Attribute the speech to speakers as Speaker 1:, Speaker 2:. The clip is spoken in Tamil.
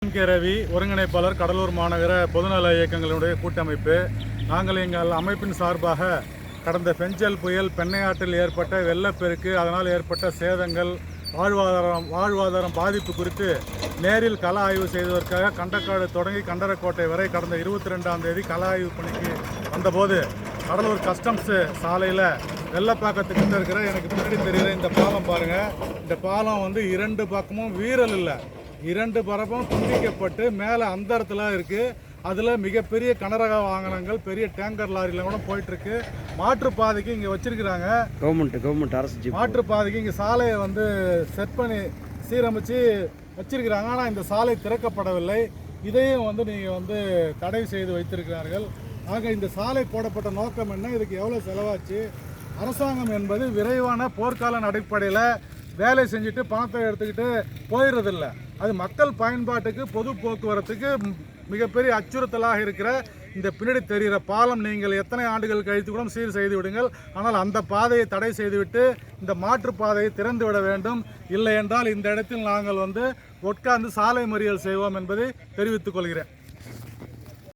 Speaker 1: ரவி ஒருங்கிணைப்பாளர் கடலூர் மாநகர பொதுநல இயக்கங்களுடைய கூட்டமைப்பு. நாங்கள் எங்கள் அமைப்பின் சார்பாக கடந்த பெஞ்சல் புயல் பெண்ணையாற்றில் ஏற்பட்ட வெள்ளப்பெருக்கு, அதனால் ஏற்பட்ட சேதங்கள், வாழ்வாதாரம் பாதிப்பு குறித்து நேரில் கள ஆய்வு செய்வதற்காக கண்டக்காடு தொடங்கி கண்டரக்கோட்டை வரை கடந்த 22ஆம் தேதி கள ஆய்வு பணிக்கு வந்தபோது கடலூர் கஸ்டம்ஸ் சாலையில் வெள்ளப்பாக்கத்துக்கிட்ட இருக்கிற எனக்கு பின்னாடி தெரிகிற இந்த பாலம் பாருங்கள். இந்த பாலம் வந்து 2 பக்கமும் வீரல் இல்லை, 2 பரப்பும் துண்டிக்கப்பட்டு மேலே அந்தரத்தில் இருக்குது. அதில் மிகப்பெரிய கனரக வாகனங்கள் பெரிய டேங்கர் லாரியில் கூட போயிட்டுருக்கு. மாற்றுப்பாதைக்கு இங்கே வச்சிருக்கிறாங்க, கவர்மெண்ட் அரசு மாற்றுப்பாதைக்கு இங்கே சாலையை வந்து செட் பண்ணி சீரமைச்சு வச்சிருக்கிறாங்க. ஆனால் இந்த சாலை திறக்கப்படவில்லை. இதையும் வந்து நீங்கள் வந்து தடை செய்து வைத்திருக்கிறார்கள். ஆக இந்த சாலை போடப்பட்ட நோக்கம் என்ன, இதுக்கு எவ்வளோ செலவாச்சு? அரசாங்கம் என்பது விரைவான போர்க்கால அடிப்படையில் வேலை செஞ்சுட்டு பணத்தை எடுத்துக்கிட்டு போயிடுறதில்ல. அது மக்கள் பயன்பாட்டுக்கு பொது போக்குவரத்துக்கு மிகப்பெரிய அச்சுறுத்தலாக இருக்கிற இந்த பின்னாடி தெரிகிற பாலம் நீங்கள் எத்தனை ஆண்டுகள் கழித்து கூட சீர் செய்து விடுங்கள். ஆனால் அந்த பாதையை தடை செய்துவிட்டு இந்த மாற்றுப்பாதையை திறந்து விட வேண்டும். இல்லை என்றால் இந்த இடத்தில் நாங்கள் வந்து உட்கார்ந்து சாலை மறியல் செய்வோம் என்பதை தெரிவித்துக் கொள்கிறேன்.